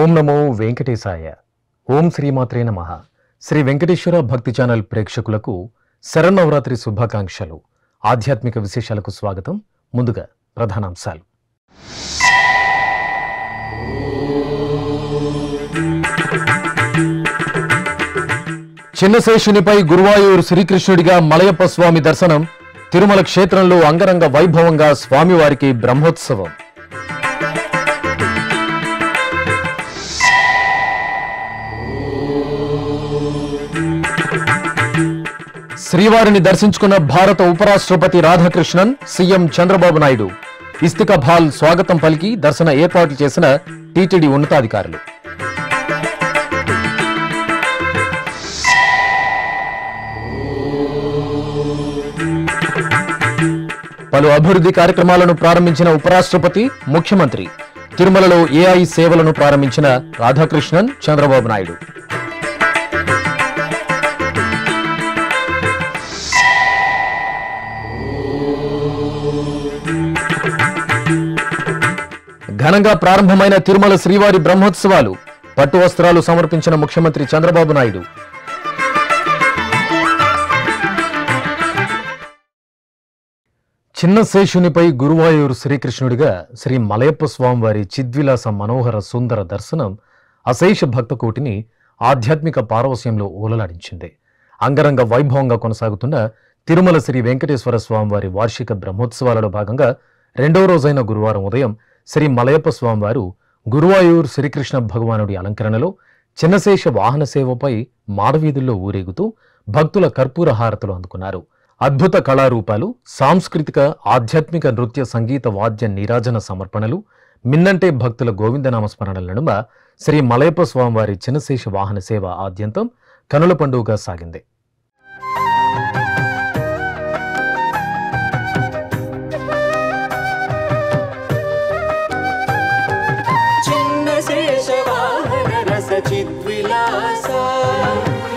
ఓం నమో వెంకటేశాయ. ఓం శ్రీమాత్రే నమః. శ్రీ వెంకటేశ్వర భక్తి ఛానల్ ప్రేక్షకులకు శరన్నవరాత్రి శుభాకాంక్షలు. ఆధ్యాత్మిక విశేషాలకు స్వాగతం. ముందుగా ప్రధానాంశాలు. చిన్నశేషునిపై గురువాయూరు శ్రీకృష్ణుడిగా మలయప్ప స్వామి దర్శనం. తిరుమల క్షేత్రంలో అంగరంగ వైభవంగా స్వామివారికి బ్రహ్మోత్సవం. శ్రీవారిని దర్శించుకున్న భారత ఉపరాష్ట్రపతి రాధాకృష్ణన్, సీఎం చంద్రబాబు నాయుడు ఇస్తికబాల్ స్వాగతం పలికి దర్శన ఏర్పాట్లు చేసిన టీటీడీ ఉన్నతాధికారులు. పలు అభివృద్ధి కార్యక్రమాలను ప్రారంభించిన ఉపరాష్ట్రపతి, ముఖ్యమంత్రి. తిరుమలలో ఏఐ సేవలను ప్రారంభించిన రాధాకృష్ణన్, చంద్రబాబు నాయుడు. ఘనంగా ప్రారంభమైన తిరుమల శ్రీవారి బ్రహ్మోత్సవాలు. పట్టు వస్త్రాలు సమర్పించిన ముఖ్యమంత్రి చంద్రబాబు నాయుడు. చిన్నశేషునిపై గురువాయూరు శ్రీకృష్ణుడిగా శ్రీ మలయప్ప స్వామివారి చిద్విలాస మనోహర సుందర దర్శనం అశేష భక్తకోటిని ఆధ్యాత్మిక పారవస్యంలో ఓలలాడించింది. అంగరంగ వైభవంగా కొనసాగుతున్న తిరుమల శ్రీ వెంకటేశ్వర స్వామివారి వార్షిక బ్రహ్మోత్సవాలలో భాగంగా రెండవ రోజైన గురువారం ఉదయం శ్రీ మలయప్ప స్వామివారు గురువాయూరు శ్రీకృష్ణ భగవానుడి అలంకరణలో చిన్నశేష వాహన సేవపై మాడవీధుల్లో ఊరేగుతూ భక్తుల కర్పూర హారతులు అందుకున్నారు. అద్భుత కళారూపాలు, సాంస్కృతిక ఆధ్యాత్మిక నృత్య సంగీత వాద్య నీరాజన సమర్పణలు, మిన్నంటే భక్తుల గోవిందనామస్మరణల నడుమ శ్రీ మలయప్ప స్వామివారి చిన్నశేష వాహన సేవ ఆద్యంతం కనుల పండుగగా సాగింది.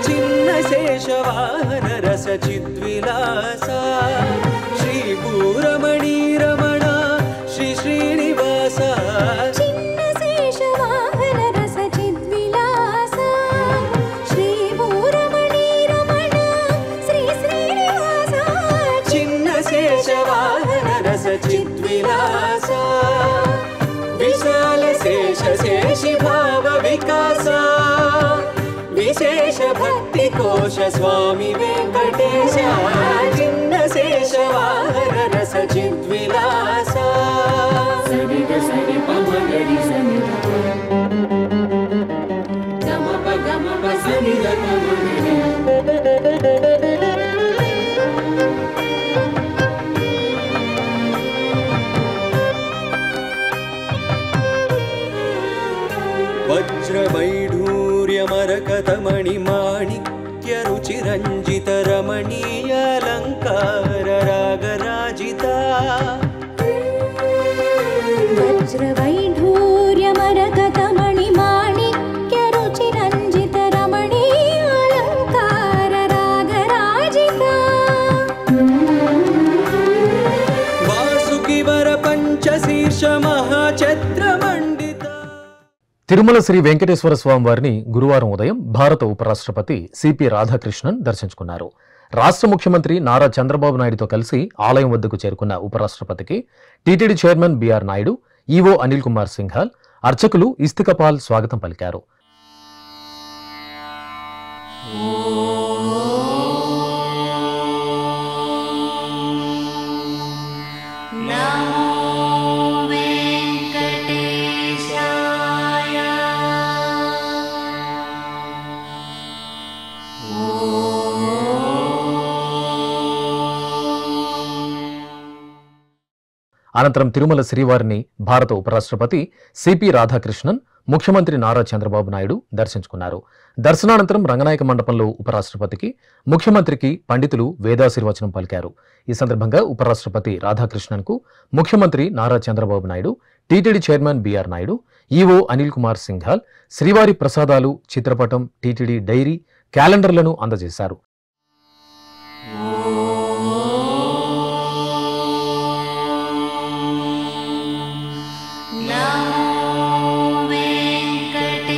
చిన్నశేషవాహన రస చిద్విలాస శ్రీ భూరమణి రమణ శ్రీ శ్రీనివాస. చిన్నశేషవాహన రస చిద్విలాస శ్రీ భూరమణి రమణ శ్రీ శ్రీనివాస. చిన్నశేషవాహన రస చిద్విలాస విశాల శేష శేషి భావ వికాస విశేష భక్తి కోశ స్వామి వెంకటేశ. చిన్నశేష వాహన రస చిద్విలాస. సరిగ సరి పమగరి సని గమప గమప సని గమగరి. వజ్రవైఢూర్యమరకతమణి మాణిక్య రుచిరంజిత రమణీయాలంకార రాగరాజిత. వజ్రవైఢూర్యమరకతమణి మాణిక్య రుచిరంజిత రమణీయాలంకార రాగరాజిత. వాసుకి వర పంచశీర్ష మహాఛత్ర మండిత. తిరుమల శ్రీ వెంకటేశ్వర స్వామివారిని గురువారం ఉదయం భారత ఉపరాష్ట్రపతి సిపి రాధాకృష్ణన్ దర్శించుకున్నారు. రాష్ట్ర ముఖ్యమంత్రి నారా చంద్రబాబు నాయుడుతో కలిసి ఆలయం వద్దకు చేరుకున్న ఉపరాష్ట్రపతికి TTD chairman BR Naidu, EO Anil Kumar Singhal, అర్చకులు ఇస్తికబాల్ స్వాగతం పలికారు. అనంతరం తిరుమల శ్రీవారిని భారత ఉపరాష్ట్రపతి సిపి రాధాకృష్ణన్, ముఖ్యమంత్రి నారా చంద్రబాబు నాయుడు దర్శించుకున్నారు. దర్శనానంతరం రంగనాయక మండపంలో ఉపరాష్ట్రపతికి, ముఖ్యమంత్రికి పండితులు వేదాశీర్వచనం పలికారు. ఈ సందర్భంగా ఉపరాష్ట్రపతి రాధాకృష్ణన్కు ముఖ్యమంత్రి Nara Chandrababu Naidu, TTD chairman BR Naidu, EO Anil Kumar Singhal శ్రీవారి ప్రసాదాలు, చిత్రపటం, టీటీడీ డైరీ, క్యాలెండర్లను అందజేశారు. నమో వెంకటేశాయ.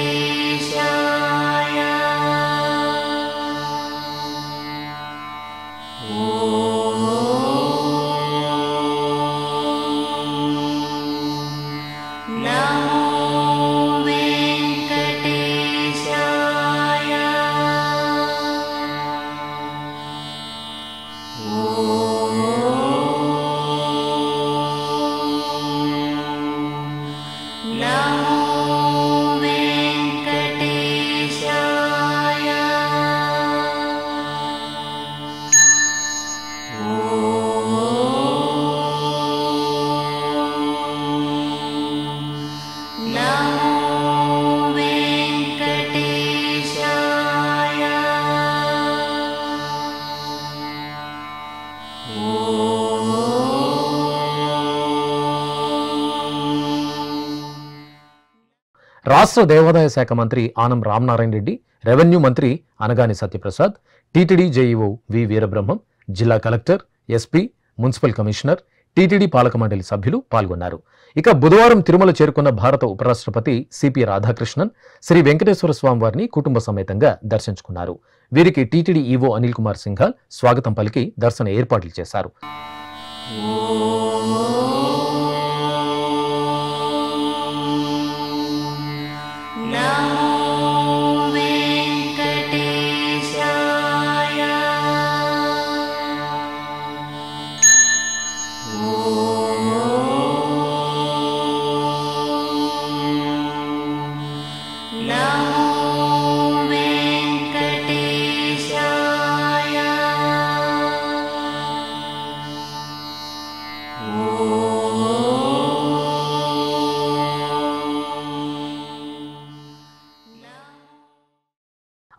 రాష్ట్ర దేవాదాయ శాఖ మంత్రి ఆనం రామనారాయణ రెడ్డి, రెవెన్యూ మంత్రి Anagani Satyaprasad, TTD JEO V Veerabrahmam, జిల్లా collector, SP, municipal commissioner, TTD పాలక మండలి సభ్యులు పాల్గొన్నారు. ఇక బుధవారం తిరుమల చేరుకున్న భారత ఉపరాష్ట్రపతి సిపి రాధాకృష్ణన్ శ్రీ వెంకటేశ్వర స్వామి వారిని కుటుంబ సమేతంగా దర్శించుకున్నారు. వీరికి టీటీడీ ఈవో అనిల్ కుమార్ సింఘాల్ స్వాగతం పలికి దర్శన ఏర్పాట్లు చేశారు.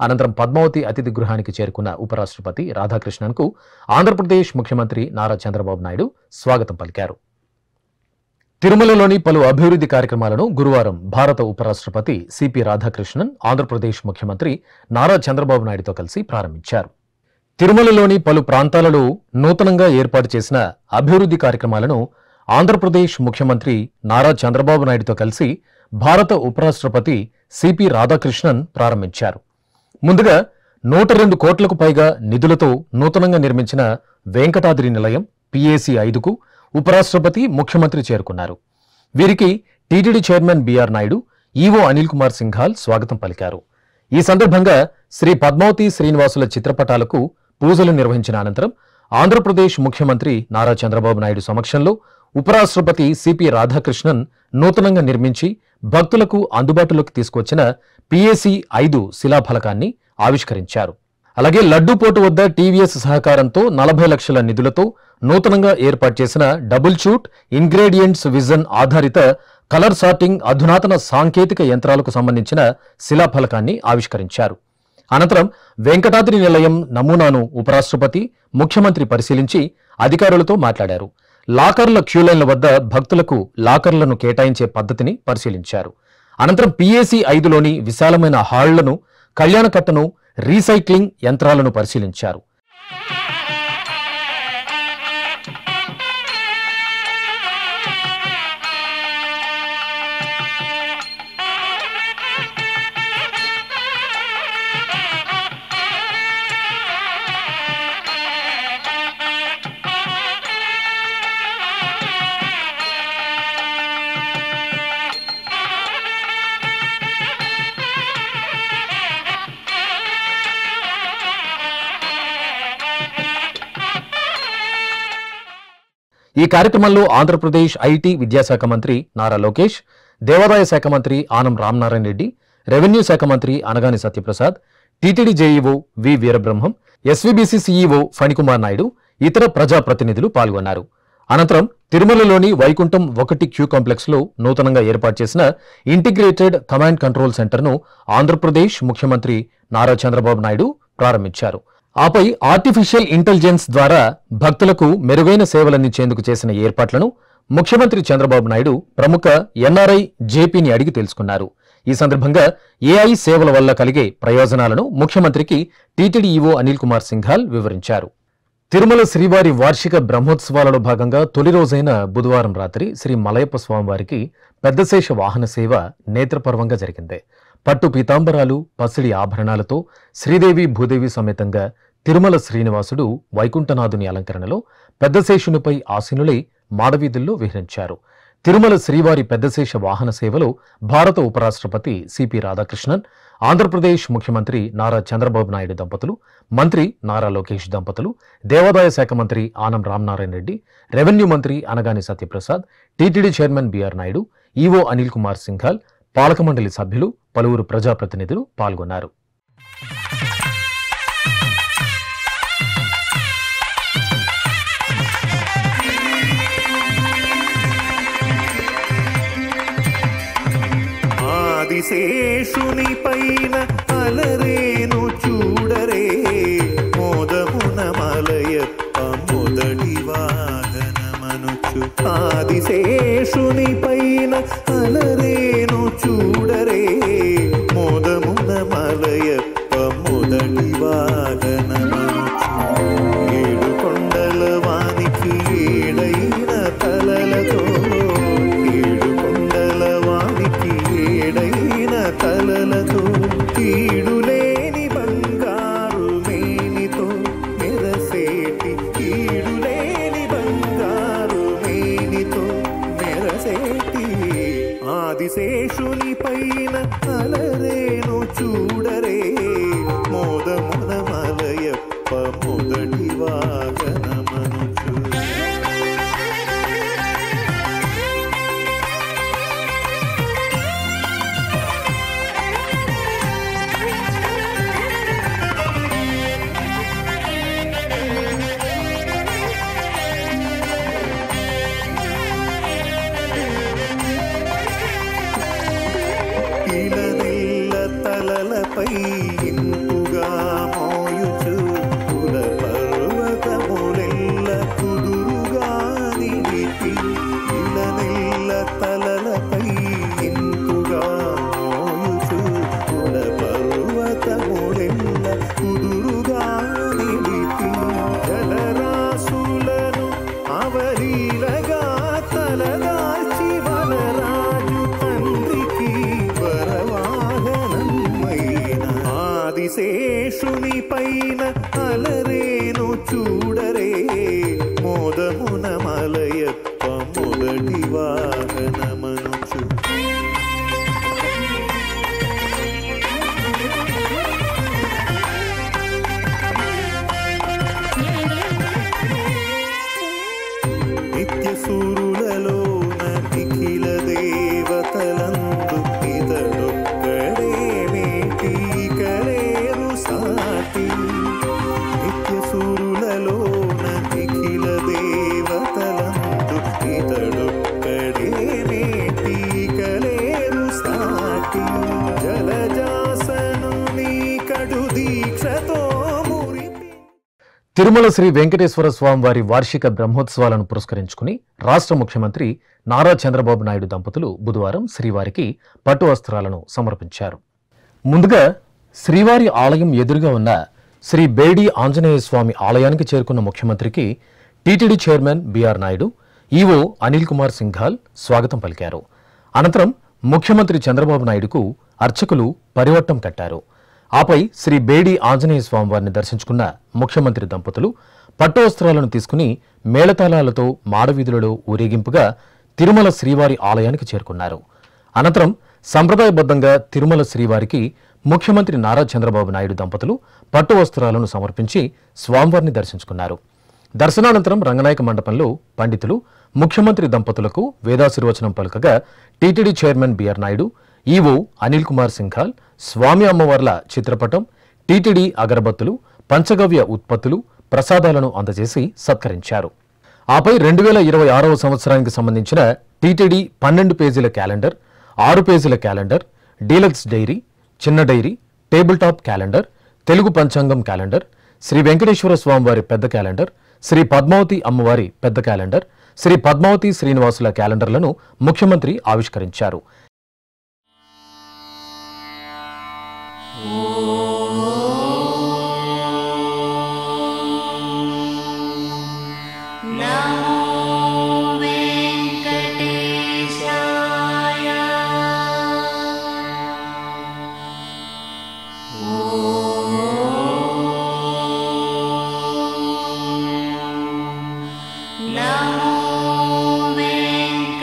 అనంతరం పద్మావతి అతిథి గృహానికి చేరుకున్న ఉపరాష్ట్రపతి రాధాకృష్ణన్కు ఆంధ్రప్రదేశ్ ముఖ్యమంత్రి నారా చంద్రబాబు నాయుడు స్వాగతం పలికారు. తిరుమలలోని పలు అభివృద్ధి కార్యక్రమాలను గురువారం భారత ఉపరాష్ట్రపతి సిపి రాధాకృష్ణన్ ఆంధ్రప్రదేశ్ ముఖ్యమంత్రి నారా చంద్రబాబు నాయుడుతో కలిసి ప్రారంభించారు. తిరుమలలోని పలు ప్రాంతాలలో నూతనంగా ఏర్పాటు చేసిన అభివృద్ధి కార్యక్రమాలను ఆంధ్రప్రదేశ్ ముఖ్యమంత్రి నారా చంద్రబాబు నాయుడుతో కలిసి భారత ఉపరాష్ట్రపతి సిపి రాధాకృష్ణన్ ప్రారంభించారు. ముందుగా 102 కోట్లకు పైగా నిధులతో నూతనంగా నిర్మించిన వెంకటాద్రి నిలయం PAC 5కు ఉపరాష్ట్రపతి, ముఖ్యమంత్రి చేరుకున్నారు. వీరికి TTD chairman BR Naidu, EO Anil Kumar Singhal స్వాగతం పలికారు. ఈ సందర్భంగా శ్రీ పద్మావతి శ్రీనివాసుల చిత్రపటాలకు పూజలు నిర్వహించిన అనంతరం ఆంధ్రప్రదేశ్ ముఖ్యమంత్రి నారా చంద్రబాబు నాయుడు సమక్షంలో ఉపరాష్ట్రపతి సిపి రాధాకృష్ణన్ నూతనంగా నిర్మించి భక్తులకు అందుబాటులోకి తీసుకొచ్చిన PAC 5 శిలాఫలకాన్ని ఆవిష్కరించారు. అలాగే లడ్డూపోటు వద్ద టీవీఎస్ సహకారంతో 40 లక్షల నిధులతో నూతనంగా ఏర్పాటు చేసిన డబుల్ షూట్ ఇంగ్రేడియంట్స్ విజన్ ఆధారిత కలర్ సార్టింగ్ అధునాతన సాంకేతిక యంత్రాలకు సంబంధించిన శిలాఫలకాన్ని ఆవిష్కరించారు. అనంతరం వెంకటాద్రి నిలయం నమూనాను ఉపరాష్ట్రపతి, ముఖ్యమంత్రి పరిశీలించి అధికారులతో మాట్లాడారు. లాకర్ల క్యూలైన్ల వద్ద భక్తులకు లాకర్లను కేటాయించే పద్ధతిని పరిశీలించారు. అనంతరం PAC 5లోని విశాలమైన హాళ్లను, కళ్యాణకట్టను, రీసైక్లింగ్ యంత్రాలను పరిశీలించారు. ఈ కార్యక్రమంలో ఆంధ్రప్రదేశ్ ఐటీ విద్యాశాఖ మంత్రి నారా లోకేష్, దేవాదాయ శాఖ మంత్రి ఆనం రామనారాయణ రెడ్డి, రెవెన్యూ శాఖ మంత్రి Anagani Satyaprasad, TTD JEO V Veerabrahmam, SVBC CEO Phanikumar Naidu, ఇతర ప్రజాప్రతినిధులు పాల్గొన్నారు. అనంతరం తిరుమలలోని వైకుంఠం 1 క్యూ కాంప్లెక్స్లో నూతనంగా ఏర్పాటు చేసిన ఇంటిగ్రేటెడ్ కమాండ్ కంట్రోల్ సెంటర్ను ఆంధ్రప్రదేశ్ ముఖ్యమంత్రి నారా చంద్రబాబు నాయుడు ప్రారంభించారు. ఆపై ఆర్టిఫిషియల్ ఇంటెలిజెన్స్ ద్వారా భక్తులకు మెరుగైన సేవలందించేందుకు చేసిన ఏర్పాట్లను ముఖ్యమంత్రి చంద్రబాబు నాయుడు ప్రముఖ ఎన్ఆర్ఐ జేపీని అడిగి తెలుసుకున్నారు. ఈ సందర్భంగా AI సేవల వల్ల కలిగే ప్రయోజనాలను ముఖ్యమంత్రికి టీటీడీ ఈవో అనిల్ కుమార్ సింఘాల్ వివరించారు. తిరుమల శ్రీవారి వార్షిక బ్రహ్మోత్సవాలలో భాగంగా తొలి రోజైన బుధవారం రాత్రి శ్రీ మలయప్ప స్వామివారికి పెద్దశేష వాహన సేవ నేత్రపర్వంగా జరిగింది. పట్టు పీతాంబరాలు, పసిడి ఆభరణాలతో శ్రీదేవి భూదేవి సమేతంగా తిరుమల శ్రీనివాసుడు వైకుంఠనాథుని అలంకరణలో పెద్దశేషునిపై ఆసీనులై మాడవీధుల్లో విహరించారు. తిరుమల శ్రీవారి పెద్దశేష వాహన సేవలో భారత ఉపరాష్ట్రపతి సిపి రాధాకృష్ణన్, ఆంధ్రప్రదేశ్ ముఖ్యమంత్రి నారా చంద్రబాబు నాయుడు దంపతులు, మంత్రి నారా లోకేష్ దంపతులు, దేవాదాయ శాఖ మంత్రి ఆనం రామనారాయణ రెడ్డి, రెవెన్యూ మంత్రి Anagani Satyaprasad, TTD chairman BR Naidu, EO Anil Kumar Singhal, పాలక మండలి సభ్యులు, పలువురు ప్రజాప్రతినిధులు పాల్గొన్నారు. ఆదిశేషుని పైన అలరేను చూడరే, మోదమున మలయప్ప మొదటి వాహనమను ఆదిశేషుని పైన అలరేను చూడరే మోదమున మలయప్ప మొదటి వాగనమనుచు ఏడు కొండల వానికి ఏడైన తలలతో ఏడు కొండల వానికి ఏడైన తలలతో ఈడులేని బంగారు మేనితో మెరసేటి ఈడులేని బంగారు మేనితో మెరసేటి ఆదిశేషుని పైన అలరేను చూడరే మోదమున మలయప్ప మొదటి వాగనమనుచు ఇలనెల్ల తలలపై ఇంపుగా మోయుచు కుల పర్వతములెల్ల కుదురుగా నిలిపి ఇలనెల్ల తలలపై ఇంపుగా మోయుచు కుల పర్వతములెల్ల కుదురుగా నిలిపి జలరాశులను అవలీలగా తలదాల్చి వనరాజు తండ్రికి వరవాహనమైన ఆదిశేషుని పైన అలరేను చూడరే మోదమున మలయప్ప మొదటి వాహనమనుచు నిత్య సూరులలోన నిఖిల దేవతలందు ఇతడొక్కడే మేటి కలేరు సాటి నిత్య సూరులలోన నిఖిల దేవతలందు ఇతడొక్కడే మేటి కలేరు సాటి జలజాసను నీ కడు దీక్షతో మురిపి తిరుమల శ్రీ వెంకటేశ్వర స్వామి వారి వార్షిక బ్రహ్మోత్సవాలను పురస్కరించుకుని రాష్ట్ర ముఖ్యమంత్రి నారా చంద్రబాబు నాయుడు దంపతులు బుధవారం శ్రీవారికి పట్టు వస్త్రాలను సమర్పించారు. ముందుగా శ్రీవారి ఆలయం ఎదురుగా ఉన్న శ్రీ బేడి ఆంజనేయ స్వామి ఆలయానికి చేరుకున్న ముఖ్యమంత్రికి TTD chairman BR Naidu, EO Anil Kumar Singhal స్వాగతం పలికారు. అనంతరం ముఖ్యమంత్రి చంద్రబాబు నాయుడుకు అర్చకులు పరివట్టం కట్టారు. ఆపై శ్రీ బేడి ఆంజనేయ స్వామి వారిని దర్శించుకున్న ముఖ్యమంత్రి దంపతులు పట్టు వస్త్రాలను తీసుకుని మేళతాళాలతో మాడవీధులలో ఊరేగింపుగా తిరుమల శ్రీవారి ఆలయానికి చేరుకున్నారు. అనంతరం సంప్రదాయబద్ధంగా తిరుమల శ్రీవారికి ముఖ్యమంత్రి నారా చంద్రబాబు నాయుడు దంపతులు పట్టు వస్త్రాలను సమర్పించి స్వామివారిని దర్శించుకున్నారు. దర్శనానంతరం రంగనాయక మండపంలో పండితులు ముఖ్యమంత్రి దంపతులకు వేదాశీర్వచనం పలుకగా TTD chairman BR Naidu, EO Anil Kumar Singhal స్వామి అమ్మవార్ల చిత్రపటం, టీటీడీ అగరబత్తులు, పంచగవ్య ఉత్పత్తులు, ప్రసాదాలను అందజేసి సత్కరించారు. ఆపై 2026వ సంవత్సరానికి సంబంధించిన టీటీడీ 12 పేజీల క్యాలెండర్, 6 పేజీల క్యాలెండర్, డీలక్స్ డైరీ, చిన్న diary, table top calendar, Telugu పంచాంగం క్యాలెండర్, శ్రీ వెంకటేశ్వర స్వామివారి పెద్ద క్యాలెండర్, శ్రీ పద్మావతి అమ్మవారి పెద్ద క్యాలెండర్, శ్రీ పద్మావతి శ్రీనివాసుల క్యాలెండర్లను ముఖ్యమంత్రి ఆవిష్కరించారు. నమో వెంకటేశాయ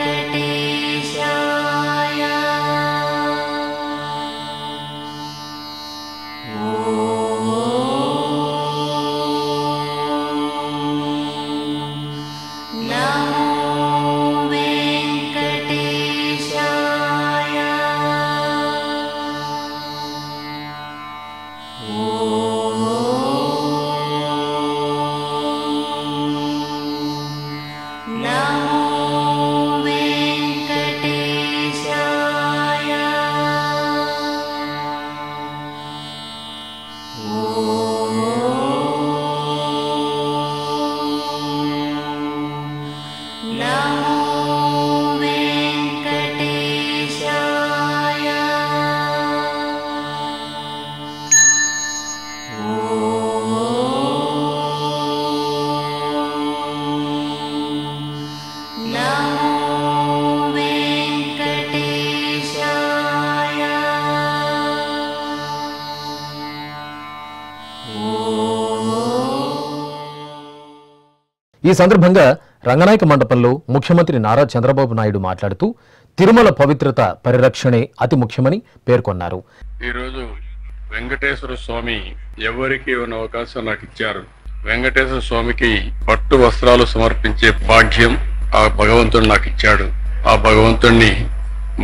ఈ సందర్భంగా రంగనాయక మండపంలో ముఖ్యమంత్రి నారా చంద్రబాబు నాయుడు మాట్లాడుతూ తిరుమల పవిత్రత పరిరక్షణే అతి ముఖ్యమని పేర్కొన్నారు. ఈరోజు వెంకటేశ్వర స్వామి ఎవరికి ఇవ్వని అవకాశం నాకు ఇచ్చారు. వెంకటేశ్వర స్వామికి పట్టు వస్త్రాలు సమర్పించే భాగ్యం ఆ భగవంతుడు నాకు ఇచ్చాడు. ఆ భగవంతుణ్ణి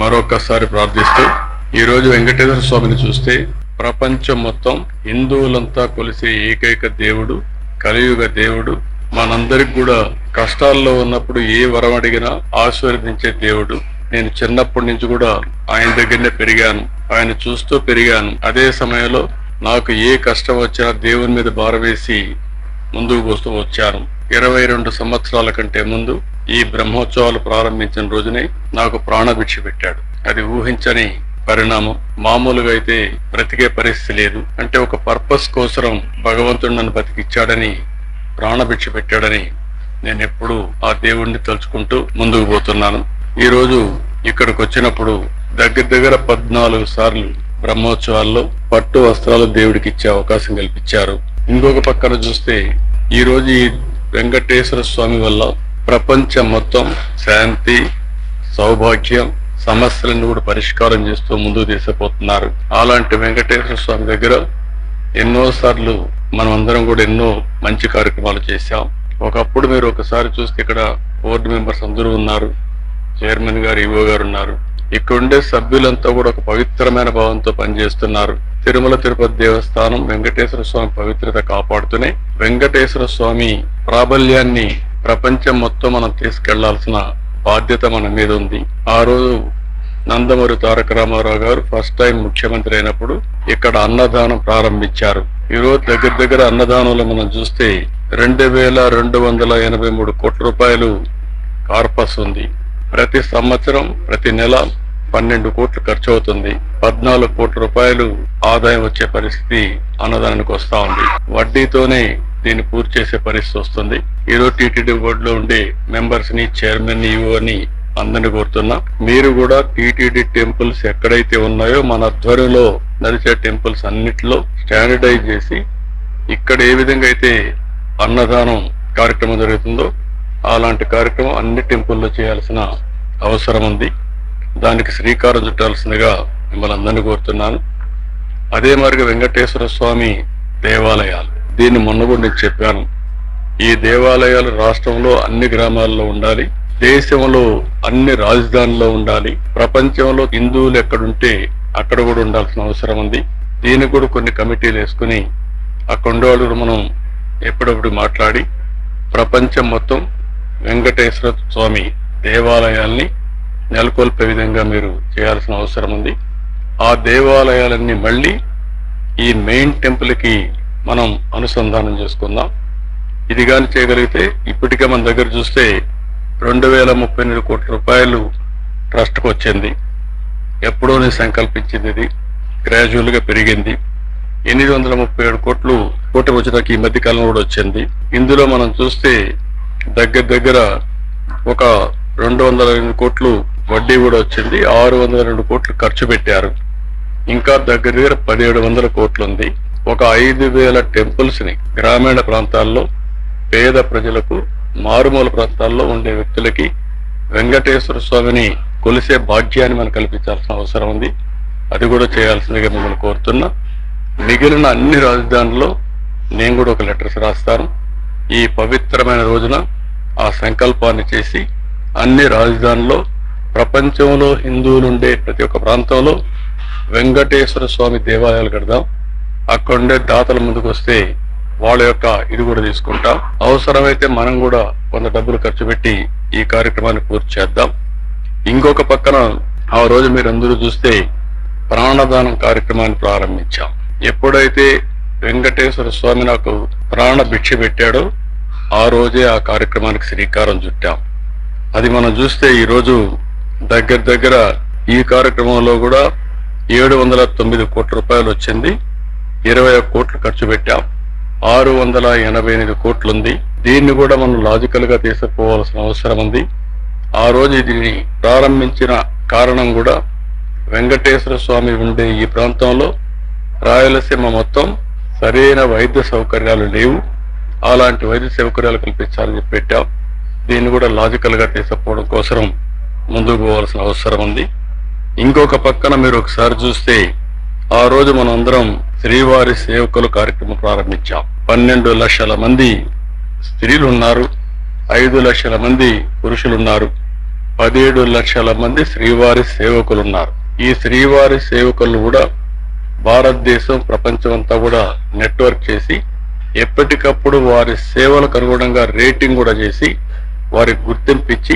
మరొకసారి ప్రార్థిస్తూ ఈరోజు వెంకటేశ్వర స్వామిని చూస్తే ప్రపంచం మొత్తం హిందువులంతా కొలిసే ఏకైక దేవుడు, కలియుగ దేవుడు, మనందరికి కూడా కష్టాల్లో ఉన్నప్పుడు ఏ వరం అడిగినా ఆశీర్వదించే దేవుడు. నేను చిన్నప్పటి నుంచి కూడా ఆయన దగ్గరనే పెరిగాను, ఆయన చూస్తూ పెరిగాను. అదే సమయంలో నాకు ఏ కష్టం వచ్చినా దేవుని మీద భారవేసి ముందుకు పోస్తూ వచ్చాను. 22 సంవత్సరాల కంటే ముందు ఈ బ్రహ్మోత్సవాలు ప్రారంభించిన రోజునే నాకు ప్రాణభిక్ష పెట్టాడు. అది ఊహించని పరిణామం. మామూలుగా అయితే బ్రతికే పరిస్థితి లేదు. అంటే ఒక పర్పస్ కోసం భగవంతుడు నన్ను బతికిచ్చాడని, ప్రాణభిక్ష పెట్టాడని నేను ఎప్పుడు ఆ దేవుణ్ణి తలుచుకుంటూ ముందుకు పోతున్నాను. ఈ రోజు ఇక్కడికి వచ్చినప్పుడు దగ్గర 14 సార్లు బ్రహ్మోత్సవాల్లో పట్టు వస్త్రాలు దేవుడికి ఇచ్చే అవకాశం కల్పించారు. ఇంకొక పక్కన చూస్తే ఈ రోజు ఈ వెంకటేశ్వర స్వామి వల్ల ప్రపంచం మొత్తం శాంతి, సౌభాగ్యం, సమస్యలను కూడా పరిష్కారం చేస్తూ ముందుకు తీసుకుపోతున్నారు. అలాంటి వెంకటేశ్వర స్వామి దగ్గర ఎన్నోసార్లు మనం అందరం కూడా ఎన్నో మంచి కార్యక్రమాలు చేశాం. ఒకప్పుడు మీరు ఒకసారి చూస్తే ఇక్కడ బోర్డు మెంబర్స్ అందరూ ఉన్నారు, చైర్మన్ గారు, ఈవో గారు ఉన్నారు. ఇక్కడ ఉండే సభ్యులంతా కూడా ఒక పవిత్రమైన భావంతో పనిచేస్తున్నారు. తిరుమల తిరుపతి దేవస్థానం వెంకటేశ్వర స్వామి పవిత్రత కాపాడుతూనే వెంకటేశ్వర స్వామి ప్రాబల్యాన్ని ప్రపంచం మొత్తం మనం తీసుకెళ్లాల్సిన బాధ్యత మన మీద ఉంది. ఆ రోజు నందమూరి తారక రామారావు గారు ఫస్ట్ టైం ముఖ్యమంత్రి అయినప్పుడు ఇక్కడ అన్నదానం ప్రారంభించారు. ఈ రోజు దగ్గర అన్నదానంలో మనం చూస్తే 2283 కోట్ల రూపాయలు కార్పస్ ఉంది. ప్రతి సంవత్సరం ప్రతి నెల 12 కోట్లు ఖర్చు అవుతుంది. 14 కోట్ల రూపాయలు ఆదాయం వచ్చే పరిస్థితి అన్నదానానికి వస్తా ఉంది. వడ్డీతోనే దీన్ని పూర్తి చేసే పరిస్థితి వస్తుంది. ఈరోజు టీటీడీ బోర్డులో ఉండే మెంబర్స్ ని, చైర్మన్ ని, ఈవో ని అందరిని కోరుతున్నా, మీరు కూడా టీటీడీ టెంపుల్స్ ఎక్కడైతే ఉన్నాయో మన ఆధ్వర్యంలో నడిచే టెంపుల్స్ అన్నిటిలో స్టాండర్డైజ్ చేసి ఇక్కడ ఏ విధంగా అయితే అన్నదానం కార్యక్రమం జరుగుతుందో అలాంటి కార్యక్రమం అన్ని టెంపుల్లో చేయాల్సిన అవసరం ఉంది. దానికి శ్రీకారం చుట్టాల్సిందిగా మిమ్మల్ని అందరినీ కోరుతున్నాను. అదే మరిగా వెంకటేశ్వర స్వామి దేవాలయాలు, దీన్ని మొన్న కూడా నేను చెప్పాను. ఈ దేవాలయాలు రాష్ట్రంలో అన్ని గ్రామాల్లో ఉండాలి, దేశంలో అన్ని రాజధానుల్లో ఉండాలి, ప్రపంచంలో హిందువులు ఎక్కడుంటే అక్కడ కూడా ఉండాల్సిన అవసరం ఉంది. దీనికి కూడా కొన్ని కమిటీలు వేసుకుని అక్కడ ఉండేవాళ్ళు మనం ఎప్పుడప్పుడు మాట్లాడి ప్రపంచం మొత్తం వెంకటేశ్వర స్వామి దేవాలయాల్ని నెలకొల్పే విధంగా మీరు చేయాల్సిన అవసరం ఉంది. ఆ దేవాలయాలన్నీ మళ్ళీ ఈ మెయిన్ టెంపుల్కి మనం అనుసంధానం చేసుకుందాం. ఇది కానీ చేయగలిగితే ఇప్పటికే మన దగ్గర చూస్తే 2038 కోట్ల రూపాయలు ట్రస్ట్కి వచ్చింది. ఎప్పుడో నేను సంకల్పించింది, ఇది గ్రాడ్యువల్ గా పెరిగింది. 837 కోట్లు కోటి వచ్చేదాకా ఈ మధ్య కాలంలో కూడా వచ్చింది. ఇందులో మనం చూస్తే దగ్గర ఒక 208 కోట్లు వడ్డీ కూడా వచ్చింది. 602 కోట్లు ఖర్చు పెట్టారు. ఇంకా దగ్గర 1700 కోట్లు ఉంది. ఒక 5000 టెంపుల్స్ ని గ్రామీణ ప్రాంతాల్లో పేద ప్రజలకు, మారుమూల ప్రాంతాల్లో ఉండే వ్యక్తులకి వెంకటేశ్వర స్వామిని కొలిసే భాగ్యాన్ని మనం కల్పించాల్సిన అవసరం ఉంది. అది కూడా చేయాల్సిందిగా మిమ్మల్ని కోరుతున్నా. మిగిలిన అన్ని రాజధానుల్లో నేను కూడా ఒక లెటర్స్ రాస్తాను. ఈ పవిత్రమైన రోజున ఆ సంకల్పాన్ని చేసి అన్ని రాజధానుల్లో ప్రపంచంలో హిందువులు ఉండే ప్రతి ఒక్క ప్రాంతంలో వెంకటేశ్వర స్వామి దేవాలయాలు కడదాం. అక్కడుండే దాతల ముందుకు వస్తే వాళ్ళ యొక్క ఇది కూడా తీసుకుంటాం. అవసరమైతే మనం కూడా కొంత డబ్బులు ఖర్చు పెట్టి ఈ కార్యక్రమాన్ని పూర్తి చేద్దాం. ఇంకొక పక్కన ఆ రోజు మీరు అందరూ చూస్తే ప్రాణదానం కార్యక్రమాన్ని ప్రారంభించాం. ఎప్పుడైతే వెంకటేశ్వర స్వామి నాకు ప్రాణ భిక్ష పెట్టాడో ఆ రోజే ఆ కార్యక్రమానికి శ్రీకారం చుట్టాం. అది మనం చూస్తే ఈరోజు దగ్గర ఈ కార్యక్రమంలో కూడా 709 కోట్ల రూపాయలు వచ్చింది. 21 కోట్లు ఖర్చు పెట్టాం. 688 కోట్లు ఉంది. దీన్ని కూడా మనం లాజికల్ గా తీసుకుపోవాల్సిన అవసరం ఉంది. ఆ రోజు దీన్ని ప్రారంభించిన కారణం కూడా వెంకటేశ్వర స్వామి ఉండే ఈ ప్రాంతంలో రాయలసీమ మొత్తం సరైన వైద్య సౌకర్యాలు లేవు. అలాంటి వైద్య సౌకర్యాలు కల్పించాలని చెప్పి పెట్టాం. దీన్ని కూడా లాజికల్ గా తీసుకుపోవడం కోసం ముందుకు పోవాల్సిన అవసరం ఉంది. ఇంకొక పక్కన మీరు ఒకసారి చూస్తే ఆ రోజు మనం అందరం శ్రీవారి సేవకులు కార్యక్రమం ప్రారంభించాం. 12 లక్షల మంది స్త్రీలు ఉన్నారు, 5 లక్షల మంది పురుషులున్నారు, 17 లక్షల మంది శ్రీవారి సేవకులు ఉన్నారు. ఈ శ్రీవారి సేవకులు కూడా భారతదేశం ప్రపంచం అంతా కూడా నెట్వర్క్ చేసి ఎప్పటికప్పుడు వారి సేవలకు అనుగుణంగా రేటింగ్ కూడా చేసి వారికి గుర్తింపించి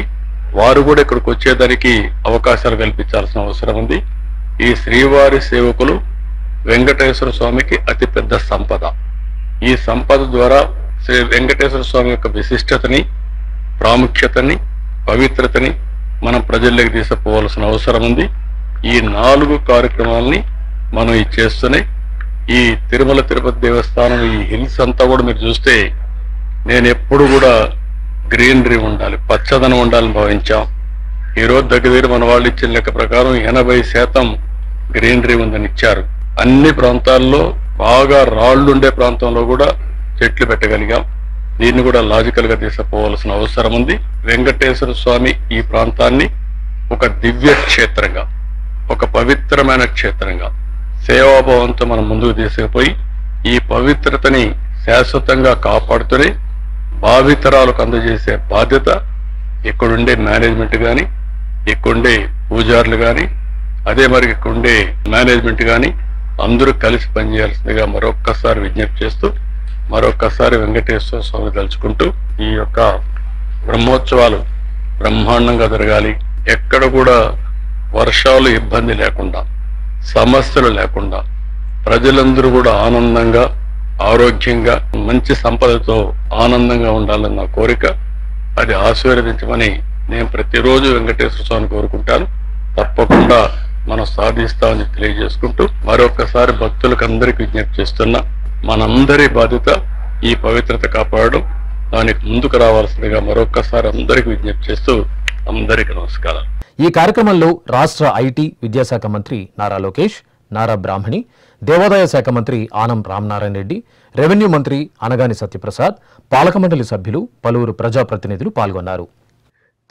వారు కూడా ఇక్కడికి వచ్చేదానికి అవకాశాలు కల్పించాల్సిన అవసరం ఉంది. ఈ శ్రీవారి సేవకులు వెంకటేశ్వర స్వామికి అతిపెద్ద సంపద. ఈ సంపద ద్వారా శ్రీ వెంకటేశ్వర స్వామి యొక్క విశిష్టతని, ప్రాముఖ్యతని, పవిత్రతని మనం ప్రజల్లోకి తీసుకుపోవాల్సిన అవసరం ఉంది. ఈ 4 కార్యక్రమాలని మనం ఇది చేస్తూనే ఈ తిరుమల తిరుపతి దేవస్థానం ఈ హిల్స్ అంతా కూడా మీరు చూస్తే నేను ఎప్పుడు కూడా గ్రీనరీ ఉండాలి, పచ్చదనం ఉండాలని భావించాం. ఈరోజు దగ్గర మన వాళ్ళు ఇచ్చిన లెక్క ప్రకారం 80% గ్రీనరీ ఉందని ఇచ్చారు. అన్ని ప్రాంతాల్లో బాగా రాళ్లుండే ప్రాంతంలో కూడా చెట్లు పెట్టగలిగాం. దీన్ని కూడా లాజికల్ గా తీసుకుపోవాల్సిన అవసరం ఉంది. వెంకటేశ్వర స్వామి ఈ ప్రాంతాన్ని ఒక దివ్య క్షేత్రంగా, ఒక పవిత్రమైన క్షేత్రంగా, సేవాభావంతో మనం ముందుకు తీసుకుపోయి ఈ పవిత్రతని శాశ్వతంగా కాపాడుతూనే భావితరాలకు అందజేసే బాధ్యత ఇక్కడుండే మేనేజ్మెంట్ కానీ, ఇక్కడుండే పూజారులు కానీ, అదే మరి ఇక్కడుండే మేనేజ్మెంట్ కానీ అందరూ కలిసి పనిచేయాల్సిందిగా మరొక్కసారి విజ్ఞప్తి చేస్తూ, మరొక్కసారి వెంకటేశ్వర స్వామి తలుచుకుంటూ ఈ యొక్క బ్రహ్మోత్సవాలు బ్రహ్మాండంగా జరగాలి. ఎక్కడ కూడా వర్షాలు ఇబ్బంది లేకుండా, సమస్యలు లేకుండా ప్రజలందరూ కూడా ఆనందంగా, ఆరోగ్యంగా, మంచి సంపదతో ఆనందంగా ఉండాలని నా కోరిక. అది ఆశీర్వదించమని నేను ప్రతిరోజు వెంకటేశ్వర స్వామిని కోరుకుంటాను. తప్పకుండా మనం సాధిస్తామని తెలియజేసుకుంటూ మరొకసారి భక్తులకు అందరికీ విజ్ఞప్తి చేస్తున్నా, మనందరి బాధ్యత ఈ పవిత్రత కాపాడడం. దానికి ముందుకు రావాల్సిందిగా మరొకసారి అందరికీ విజ్ఞప్తి చేస్తూ అందరికీ నమస్కారాలు. ఈ కార్యక్రమంలో రాష్ట్ర ఐటీ విద్యాశాఖ మంత్రి నారా లోకేష్, నారా బ్రాహ్మణి, దేవాదాయ శాఖ మంత్రి ఆనం రామనారాయణ రెడ్డి, రెవెన్యూ మంత్రి అనగాని సత్యప్రసాద్, పాలక మండలి సభ్యులు, పలువురు ప్రజాప్రతినిధులు పాల్గొన్నారు.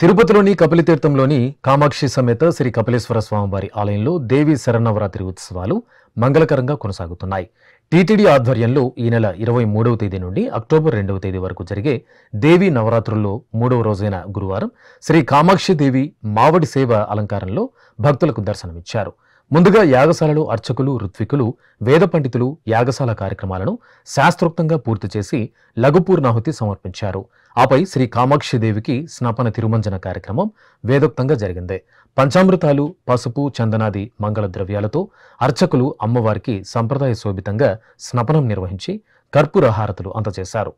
తిరుపతిలోని కపిలతీర్థంలోని కామాక్షి సమేత శ్రీ కపిలేశ్వర స్వామివారి ఆలయంలో దేవీ శరన్నవరాత్రి ఉత్సవాలు మంగళకరంగా కొనసాగుతున్నాయి. టీటీడీ ఆధ్వర్యంలో ఈ నెల 23వ తేదీ నుండి అక్టోబర్ 2వ తేదీ వరకు జరిగే దేవీ నవరాత్రుల్లో 3వ రోజైన గురువారం శ్రీ కామాక్షి దేవి మావడి సేవ అలంకారంలో భక్తులకు దర్శనమిచ్చారు. ముందుగా యాగశాలలో అర్చకులు, ఋత్వికులు, వేద పండితులు యాగశాల కార్యక్రమాలను శాస్త్రోక్తంగా పూర్తి చేసి లఘుపూర్ణాహుతి సమర్పించారు. ఆపై శ్రీ కామాక్షి దేవికి స్నపన తిరుమంజన కార్యక్రమం వేదోక్తంగా జరిగింది. పంచామృతాలు, పసుపు, చందనాది మంగళ ద్రవ్యాలతో అర్చకులు అమ్మవారికి సంప్రదాయ శోభితంగా స్నపనం నిర్వహించి కర్పూర హారతులు అందజేశారు.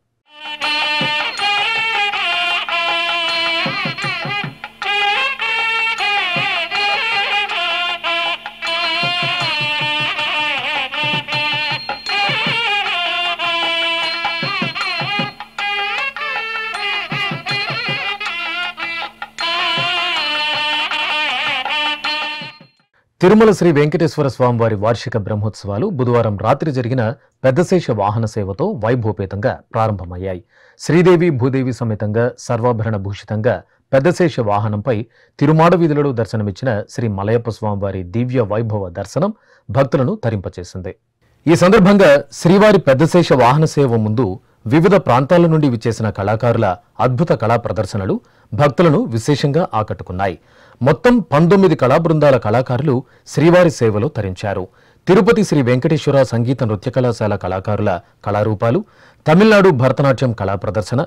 తిరుమల శ్రీ వెంకటేశ్వర స్వామివారి వార్షిక బ్రహ్మోత్సవాలు బుధవారం రాత్రి జరిగిన పెద్దశేష వాహన సేవతో వైభవపేతంగా ప్రారంభమయ్యాయి. శ్రీదేవి భూదేవి సమేతంగా సర్వాభరణ భూషితంగా పెద్దశేష వాహనంపై తిరుమాడ వీధులలో దర్శనమిచ్చిన శ్రీ మలయప్ప స్వామివారి దివ్య వైభవ దర్శనం భక్తులను తరింపచేసింది. ఈ సందర్భంగా శ్రీవారి పెద్దశేష వాహన సేవ ముందు వివిధ ప్రాంతాల నుండి విచ్చేసిన కళాకారుల అద్భుత కళా ప్రదర్శనలు భక్తులను విశేషంగా ఆకట్టుకున్నాయి. మొత్తం 19 కళా బృందాల కళాకారులు శ్రీవారి సేవలో తరించారు. తిరుపతి శ్రీ వెంకటేశ్వర సంగీత నృత్య కళాశాల కళాకారుల కళారూపాలు, తమిళనాడు భరతనాట్యం కళా ప్రదర్శన,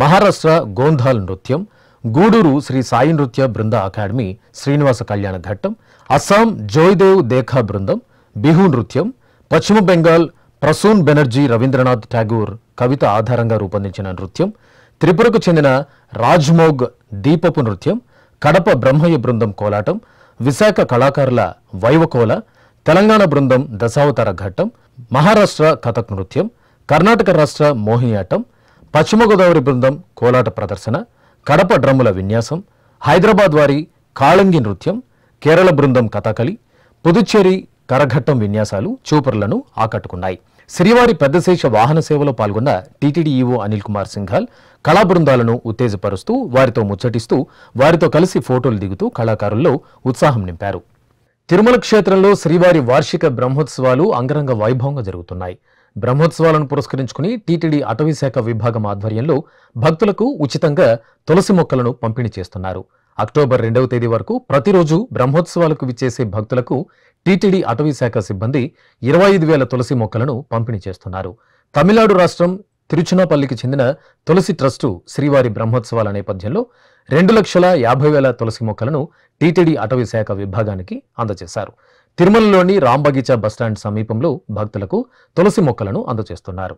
మహారాష్ట్ర గోంధాల్ నృత్యం, గూడూరు శ్రీ సాయి నృత్య బృంద అకాడమీ శ్రీనివాస కళ్యాణ ఘట్టం, అస్సాం జోయ్దేవ్ దేఖా బృందం, బిహు నృత్యం, పశ్చిమ బెంగాల్ ప్రసూన్ బెనర్జీ రవీంద్రనాథ్ ఠాగూర్ కవిత ఆధారంగా రూపొందించిన నృత్యం, త్రిపురకు చెందిన రాజ్మోగ్ దీపపు నృత్యం, కడప బ్రహ్మయ్య బృందం కోలాటం, విశాఖ కళాకారుల వైవకోల, తెలంగాణ బృందం దశావతార ఘట్టం, మహారాష్ట్ర కథక్ నృత్యం, కర్ణాటక రాష్ట్ర మోహినియాట్టం, పశ్చిమ గోదావరి బృందం కోలాట ప్రదర్శన, కడప డ్రమ్ముల విన్యాసం, హైదరాబాద్ వారి కాళంగి నృత్యం, కేరళ బృందం కథకళి, పుదుచ్చేరి కరఘట్టం విన్యాసాలు చూపరులను ఆకట్టుకున్నాయి. శ్రీవారి పెద్దశేష వాహన సేవలో పాల్గొన్న టీటీడీ ఈవో అనిల్ కుమార్ సింఘాల్ కళా బృందాలను ఉత్తేజపరుస్తూ వారితో ముచ్చటిస్తూ వారితో కలిసి ఫోటోలు దిగుతూ కళాకారుల్లో ఉత్సాహం నింపారు. తిరుమల క్షేత్రంలో శ్రీవారి వార్షిక బ్రహ్మోత్సవాలు అంగరంగ వైభవంగా జరుగుతున్నాయి. బ్రహ్మోత్సవాలను పురస్కరించుకుని టీటీడీ అటవీ శాఖ విభాగం ఆధ్వర్యంలో భక్తులకు ఉచితంగా తులసి మొక్కలను పంపిణీ చేస్తున్నారు. అక్టోబర్ 2వ తేదీ వరకు ప్రతిరోజు బ్రహ్మోత్సవాలకు విచ్చేసే భక్తులకు టీటీడీ అటవీ శాఖ సిబ్బంది 25,000 తులసి మొక్కలను పంపిణీ చేస్తున్నారు. తమిళనాడు రాష్ట్రం తిరుచునాపల్లికి చెందిన తులసి ట్రస్టు శ్రీవారి బ్రహ్మోత్సవాల నేపథ్యంలో 2,50,000 తులసి మొక్కలను టీటీడీ అటవీ శాఖ విభాగానికి అందజేశారు. తిరుమలలోని రాంబగీచా బస్టాండ్ సమీపంలో భక్తులకు తులసి మొక్కలను అందజేస్తున్నారు.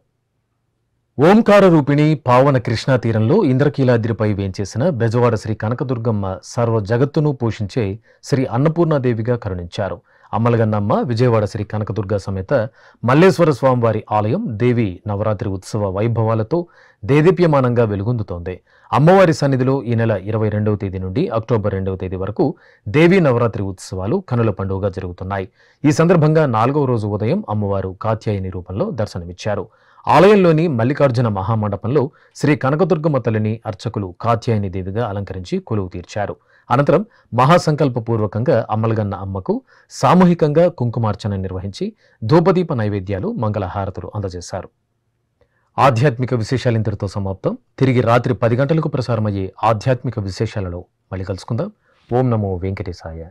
ఓంకార రూపిణి పావన కృష్ణా తీరంలో ఇంద్రకీలాద్రిపై వేంచేసిన బెజవాడ శ్రీ కనకదుర్గమ్మ సర్వ జగత్తును పోషించే శ్రీ అన్నపూర్ణాదేవిగా కరుణించారు. అమ్మలగన్నమ్మ విజయవాడ శ్రీ కనకదుర్గ సమేత మల్లేశ్వర స్వామివారి ఆలయం దేవి నవరాత్రి ఉత్సవ వైభవాలతో దేదీప్యమానంగా వెలుగొందుతోంది. అమ్మవారి సన్నిధిలో ఈ నెల 22వ తేదీ నుండి అక్టోబర్ 2వ తేదీ వరకు దేవీ నవరాత్రి ఉత్సవాలు కనుల పండుగగా జరుగుతున్నాయి. ఈ సందర్భంగా 4వ రోజు ఉదయం అమ్మవారు కాత్యాయని రూపంలో దర్శనమిచ్చారు. ఆలయంలోని మల్లికార్జున మహామండపంలో శ్రీ కనకదుర్గమ్మ తల్లిని అర్చకులు కాత్యాయని దేవిగా అలంకరించి కొలువు తీర్చారు. అనంతరం మహాసంకల్పపూర్వకంగా అమ్మలగన్న అమ్మకు సామూహికంగా కుంకుమార్చన నిర్వహించి ధూపదీప నైవేద్యాలు మంగళహారతులు అందజేశారు. ఆధ్యాత్మిక విశేషాలు ఇంతటితో సమాప్తం. తిరిగి రాత్రి 10 గంటలకు ప్రసారమయ్యే ఆధ్యాత్మిక విశేషాలలో మళ్ళీ కలుసుకుందాం. ఓం నమో వెంకటేశాయ.